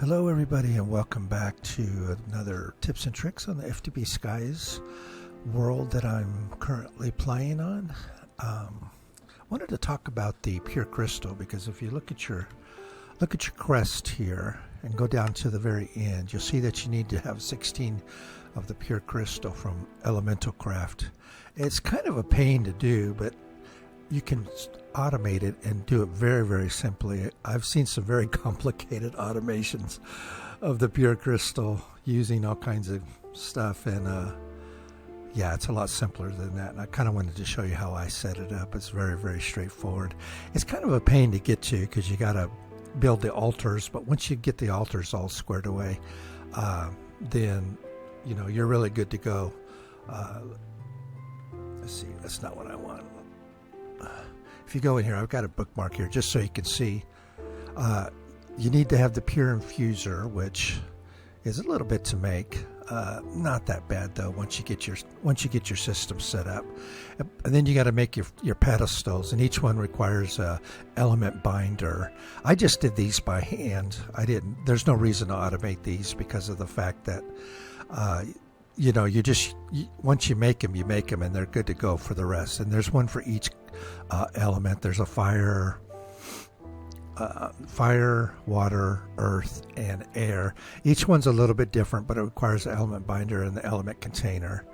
Hello everybody and welcome back to another tips and tricks on the FTB Skies world that I'm currently playing on. Wanted to talk about the pure crystal because if you look at your crest here and go down to the very end, you'll see that you need to have 16 of the pure crystal from Elemental Craft. It's kind of a pain to do, but you can automate it and do it very, very simply. I've seen some very complicated automations of the pure crystal using all kinds of stuff, and yeah, it's a lot simpler than that. And I kind of wanted to show you how I set it up. It's very, very straightforward. It's kind of a pain to get to because you got to build the altars, but once you get the altars all squared away, then you're really good to go. Let's see, that's not what I want. If you go in here, I've got a bookmark here just so you can see. You need to have the pure infuser, which is a little bit to make. Not that bad though. Once you get your system set up, and then you got to make your pedestals, and each one requires a element binder. I just did these by hand. There's no reason to automate these because of the fact that once you make them, and they're good to go for the rest. And there's one for each element. There's a fire, water, earth, and air. Each one's a little bit different, but it requires the element binder and the element container.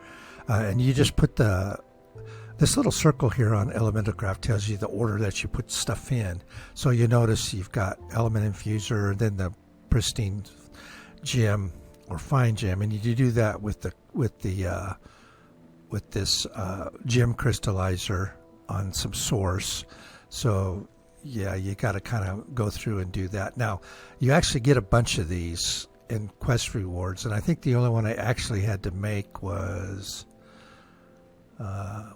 And you just put this little circle here on Elemental Craft tells you the order that you put stuff in. So you notice you've got element infuser, then the pristine gem or fine gem, and you do that with this gem crystallizer on some source. So yeah, you got to kind of go through and do that. Now you actually get a bunch of these in quest rewards, and I think the only one I actually had to make was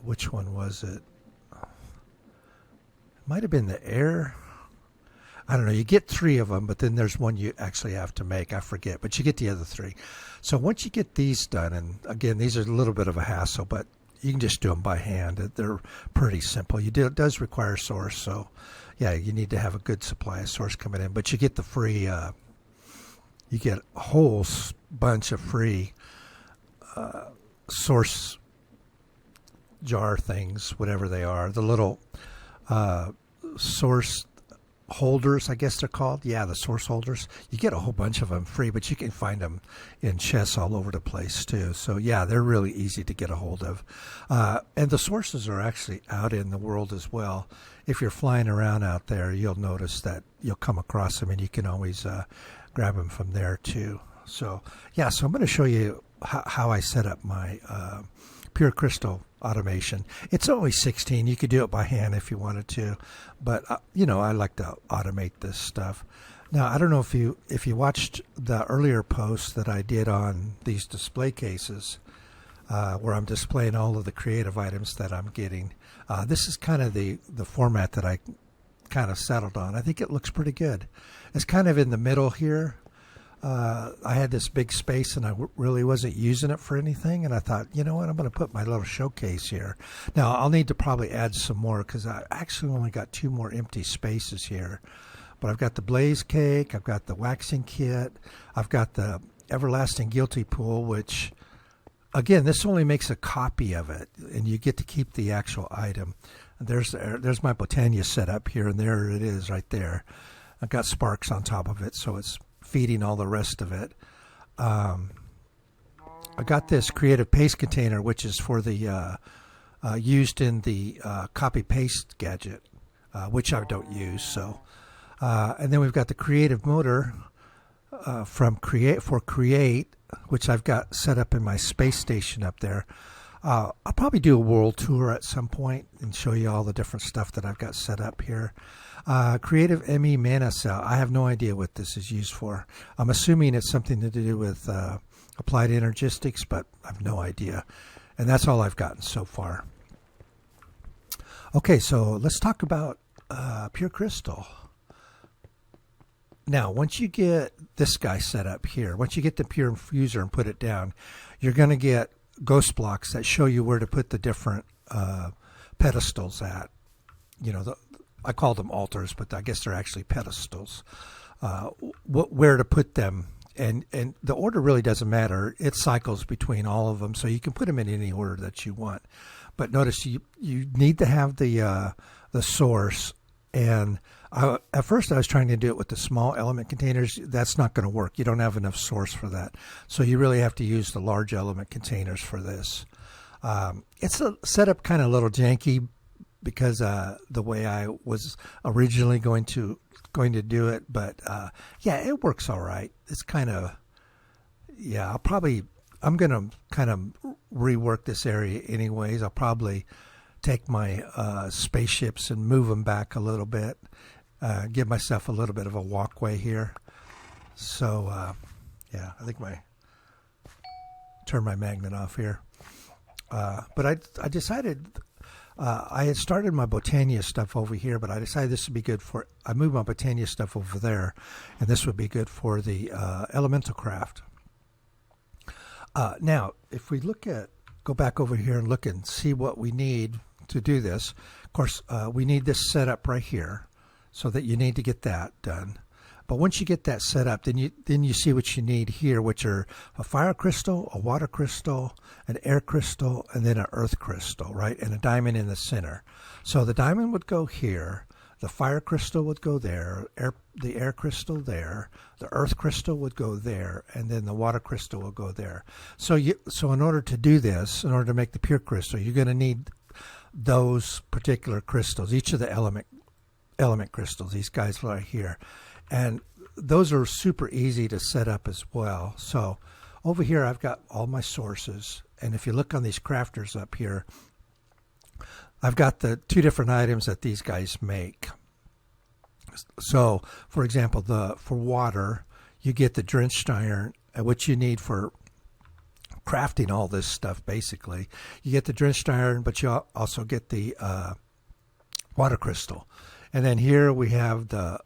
which one was it? It might have been the air. I don't know. You get 3 of them, but then there's one you actually have to make. I forget, but you get the other 3. So once you get these done, and again, these are a little bit of a hassle, but you can just do them by hand. They're pretty simple. It does require source, so yeah, you need to have a good supply of source coming in. But you get the free, you get a whole bunch of free source jar things, whatever they are. The little source holders, I guess they're called. Yeah, the source holders. You get a whole bunch of them free, but you can find them in chests all over the place too. So yeah, they're really easy to get a hold of. And the sources are actually out in the world as well. If you're flying around out there, you'll notice that you'll come across them, and you can always grab them from there too. So yeah, so I'm going to show you how I set up my pure crystal automation. It's only 16. You could do it by hand if you wanted to, but I like to automate this stuff. Now, I don't know if you watched the earlier post that I did on these display cases, where I'm displaying all of the creative items that I'm getting. This is kind of the format that I kind of settled on. I think it looks pretty good. It's kind of in the middle here. I had this big space, and I really wasn't using it for anything, and I thought, you know what, I'm going to put my little showcase here. Now, I'll need to probably add some more because I actually only got 2 more empty spaces here. But I've got the blaze cake, I've got the waxing kit, I've got the everlasting guilty pool, which, again, this only makes a copy of it, and you get to keep the actual item. There's my Botania set up here, and there it is right there. I've got sparks on top of it, so it's feeding all the rest of it. I got this creative paste container, which is for the used in the copy paste gadget, which I don't use. So, and then we've got the creative motor from Create, which I've got set up in my space station up there. I'll probably do a world tour at some point and show you all the different stuff that I've got set up here. Creative ME Mana Cell. I have no idea what this is used for. I'm assuming it's something to do with applied energistics, but I have no idea. And that's all I've gotten so far. Okay, so let's talk about pure crystal. Now, once you get this guy set up here, once you get the pure infuser and put it down, you're going to get ghost blocks that show you where to put the different pedestals at. I call them altars, but I guess they're actually pedestals. where to put them. And the order really doesn't matter. It cycles between all of them, so you can put them in any order that you want. But notice you need to have the source. And at first I was trying to do it with the small element containers. That's not going to work. You don't have enough source for that. So you really have to use the large element containers for this. It's a setup kind of a little janky because the way I was originally going to do it, but yeah, it works all right. It's kind of, yeah, I'm going to kind of rework this area anyways. I'll probably take my spaceships and move them back a little bit, give myself a little bit of a walkway here. So yeah, I think turn my magnet off here. But I decided, I had started my Botania stuff over here, but I decided this would be good for, I moved my Botania stuff over there, and this would be good for the elemental craft. Now, if we go back over here and look and see what we need to do this. Of course, we need this set up right here, so that you need to get that done. But once you get that set up, then you see what you need here, which are a fire crystal, a water crystal, an air crystal, and then an earth crystal, right? And a diamond in the center. So the diamond would go here, the fire crystal would go there, the air crystal there, the earth crystal would go there, and then the water crystal will go there. So in order to do this, in order to make the pure crystal, you're going to need those particular crystals, each of the element crystals, these guys right here. And those are super easy to set up as well. So over here I've got all my sources, and if you look on these crafters up here, I've got the two different items that these guys make. So for example, for water, you get the drenched iron, which you need for crafting all this stuff. Basically, you get the drenched iron, but you also get the water crystal. And then here we have the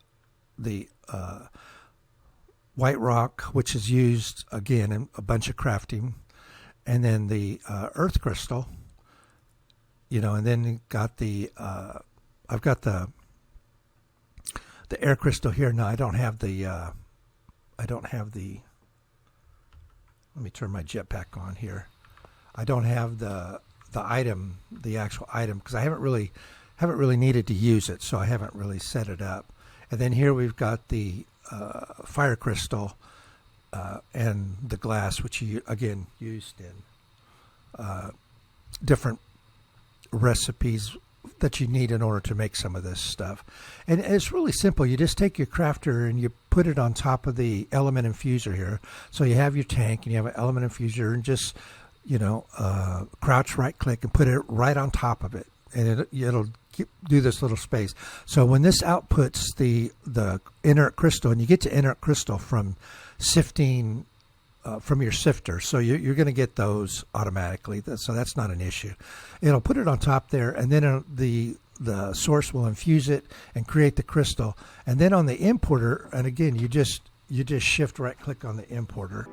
white rock, which is used again in a bunch of crafting, and then the earth crystal, and then you got the I've got the air crystal here. Now I don't have the let me turn my jetpack on here. I don't have the item, the actual item, because I haven't really needed to use it, so I haven't really set it up. And then here we've got the fire crystal and the glass, which you again used in different recipes that you need in order to make some of this stuff. And it's really simple. You just take your crafter and you put it on top of the element infuser here. So you have your tank and you have an element infuser, and just crouch right click and put it right on top of it, and it'll do this little space. So when this outputs the inert crystal, and you get to inert crystal from sifting from your sifter, so you're going to get those automatically, so that's not an issue. It'll put it on top there, and then the source will infuse it and create the crystal. And then on the importer, and again, you just shift right click on the importer,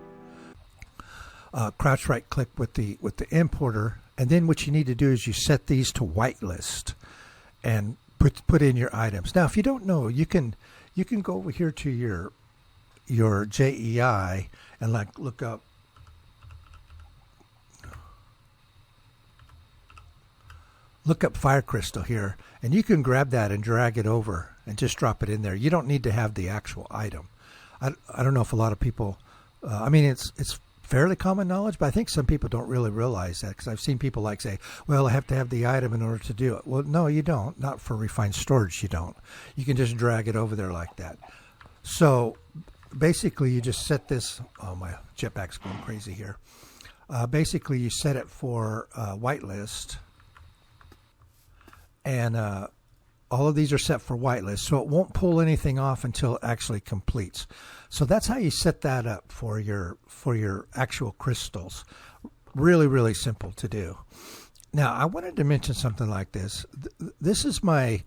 crouch right click with the importer, and then what you need to do is you set these to whitelist and put in your items. Now, if you don't know, you can go over here to your JEI and look up fire crystal here, and you can grab that and drag it over and just drop it in there. You don't need to have the actual item. I don't know if a lot of people, it's fairly common knowledge, but I think some people don't really realize that, because I've seen people say, well, I have to have the item in order to do it. Well, no, you don't. Not for refined storage, you don't. You can just drag it over there like that. So basically you just set this, oh, my jetpack's going crazy here. Basically you set it for whitelist, and all of these are set for whitelist, so it won't pull anything off until it actually completes. So that's how you set that up for your actual crystals. Really, really simple to do. Now, I wanted to mention something like this. This is my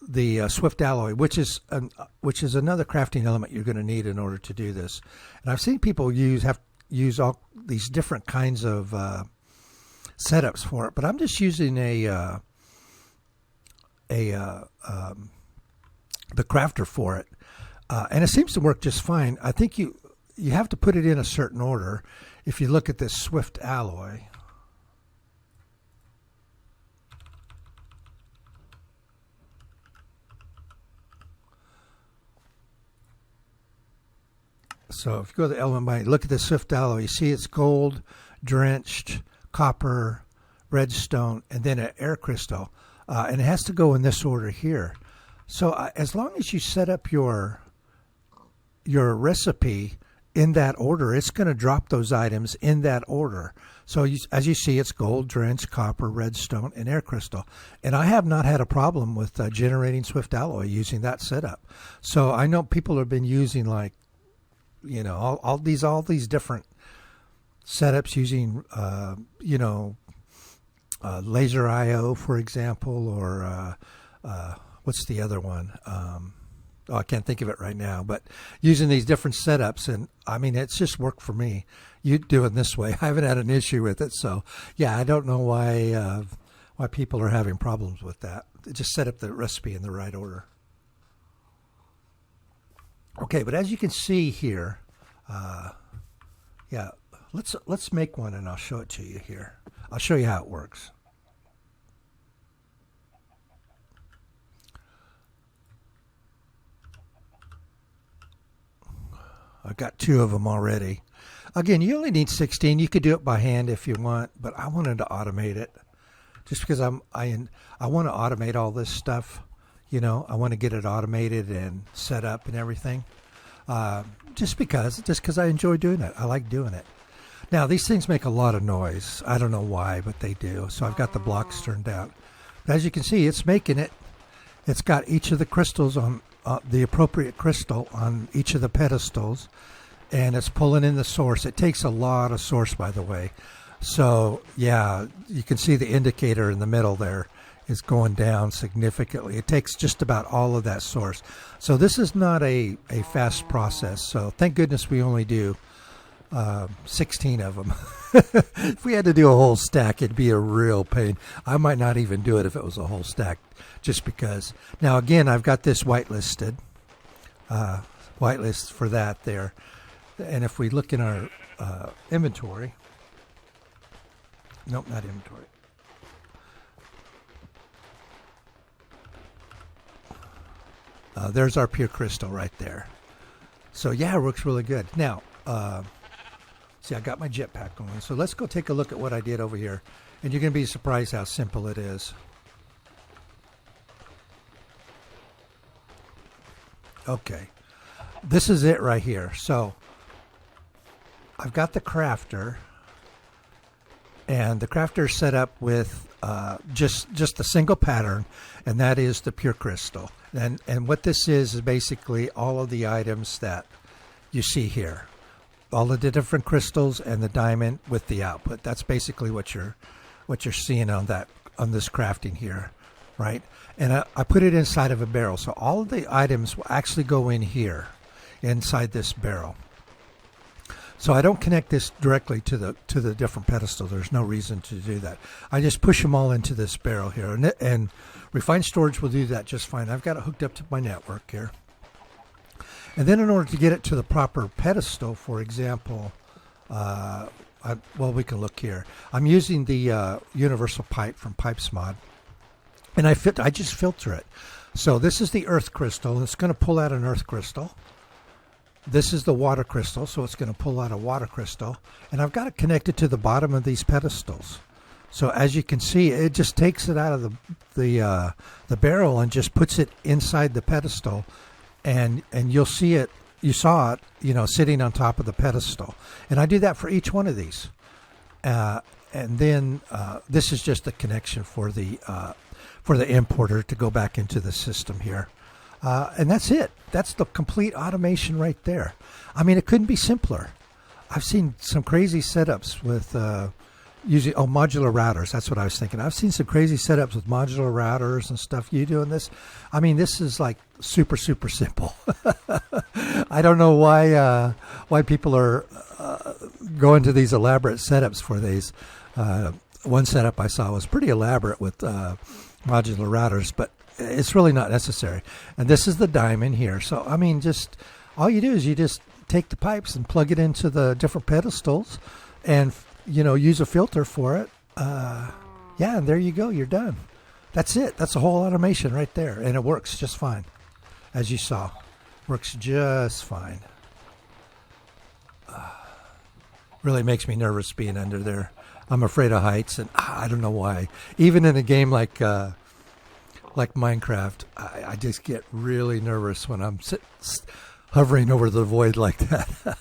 the Swift alloy, which is another crafting element you're going to need in order to do this. And I've seen people use all these different kinds of setups for it, but I'm just using a the crafter for it, and it seems to work just fine. I think you have to put it in a certain order. If you look at this Swift alloy, so if you go to the element by, look at the Swift alloy, you see it's gold, drenched, copper, redstone, and then an air crystal, and it has to go in this order here. So as long as you set up your recipe in that order, it's going to drop those items in that order. So as you see, it's gold, drenched, copper, redstone, and air crystal. And I have not had a problem with generating Swift alloy using that setup. So I know people have been using, like, you know, all these different setups using laser IO, for example, or what's the other one? I can't think of it right now, but using these different setups, and I mean, it's just worked for me. You do it this way. I haven't had an issue with it, so yeah, I don't know why people are having problems with that. Just set up the recipe in the right order. Okay, but as you can see here, yeah, let's make one, and I'll show it to you here. I'll show you how it works. I've got 2 of them already. Again, you only need 16. You could do it by hand if you want, but I wanted to automate it just because I want to automate all this stuff. You know, I want to get it automated and set up and everything. Just because I enjoy doing it. I like doing it. Now, these things make a lot of noise. I don't know why, but they do. So I've got the blocks turned out. But as you can see, it's making it. It's got each of the crystals on the appropriate crystal on each of the pedestals, and it's pulling in the source. It takes a lot of source, by the way. So yeah, you can see the indicator in the middle there is going down significantly. It takes just about all of that source. So this is not a fast process. So thank goodness we only do 16 of them. If we had to do a whole stack, it'd be a real pain. I might not even do it if it was a whole stack, just because. Now again, I've got this whitelisted, whitelist for that there. And if we look in our inventory, nope, not inventory. There's our pure crystal right there. So yeah, it works really good. Now, see, I got my jetpack going. So let's go take a look at what I did over here. And you're going to be surprised how simple it is. Okay. This is it right here. So I've got the crafter. And the crafter is set up with just a single pattern, and that is the pure crystal. And what this is basically all of the items that you see here. All of the different crystals and the diamond with the output. That's basically what you're seeing on this crafting here, right? And I put it inside of a barrel, so all of the items will actually go in here, inside this barrel. So I don't connect this directly to the different pedestal. There's no reason to do that. I just push them all into this barrel here, and refined storage will do that just fine. I've got it hooked up to my network here. And then in order to get it to the proper pedestal, for example, we can look here. I'm using the universal pipe from PipesMod, and I just filter it. So this is the earth crystal, and it's going to pull out an earth crystal. This is the water crystal, so it's going to pull out a water crystal. And I've got it connected to the bottom of these pedestals. So as you can see, it just takes it out of the barrel and just puts it inside the pedestal. And you'll see it, you saw it, sitting on top of the pedestal. And I do that for each one of these. And then this is just the connection for the importer to go back into the system here. And that's it. That's the complete automation right there. I mean, it couldn't be simpler. I've seen some crazy setups with using modular routers. That's what I was thinking. I've seen some crazy setups with modular routers and stuff. You doing this? I mean, this is like super, super simple. I don't know why people are going to these elaborate setups for these. One setup I saw was pretty elaborate with modular routers, but it's really not necessary. And this is the diamond here. So, I mean, just all you do is you just take the pipes and plug it into the different pedestals and, use a filter for it. Yeah, and there you go. You're done. That's it. That's the whole automation right there. And it works just fine, as you saw. Works just fine. Really makes me nervous being under there. I'm afraid of heights, and I don't know why. Even in a game like Minecraft, I just get really nervous when I'm hovering over the void like that.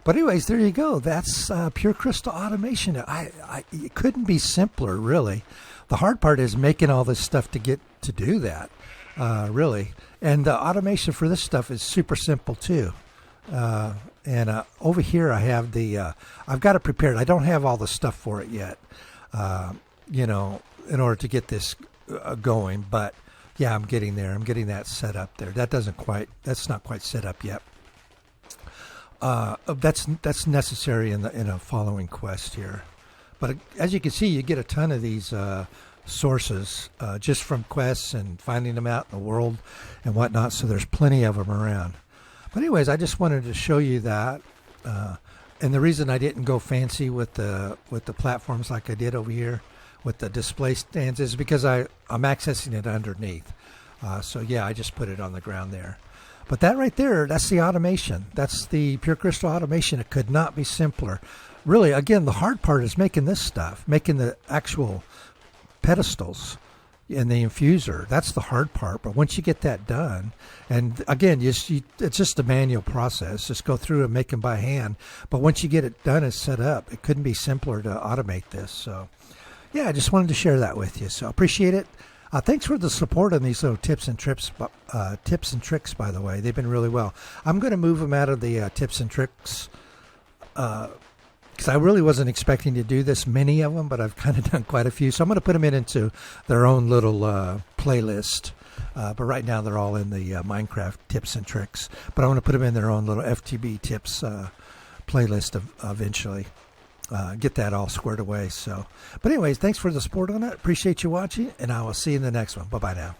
But anyways, there you go. That's pure crystal automation. It couldn't be simpler, really. The hard part is making all this stuff to get to do that, really. And the automation for this stuff is super simple too. And over here I have I've got it prepared. I don't have all the stuff for it yet, in order to get this going. But yeah, I'm getting there. I'm getting that set up there. That's not quite set up yet. That's necessary in a following quest here. But as you can see, you get a ton of these sources just from quests and finding them out in the world and whatnot. So there's plenty of them around. But anyways, I just wanted to show you that. And the reason I didn't go fancy with the platforms like I did over here with the display stands is because I'm accessing it underneath. So yeah, I just put it on the ground there. But that right there, that's the automation. That's the pure crystal automation. It could not be simpler. Really, again, the hard part is making this stuff, making the actual pedestals and the infuser. That's the hard part. But once you get that done, and again, it's just a manual process. Just go through and make them by hand. But once you get it done and set up, it couldn't be simpler to automate this. So yeah, I just wanted to share that with you. So appreciate it. Thanks for the support on these little tips and tricks, by the way. They've been really well. I'm going to move them out of the tips and tricks because I really wasn't expecting to do this many of them, but I've kind of done quite a few. So I'm going to put them into their own little playlist. But right now they're all in the Minecraft tips and tricks. But I want to put them in their own little FTB tips playlist eventually. Get that all squared away. So, but anyways, thanks for the support on it. Appreciate you watching, and I will see you in the next one. Bye-bye now.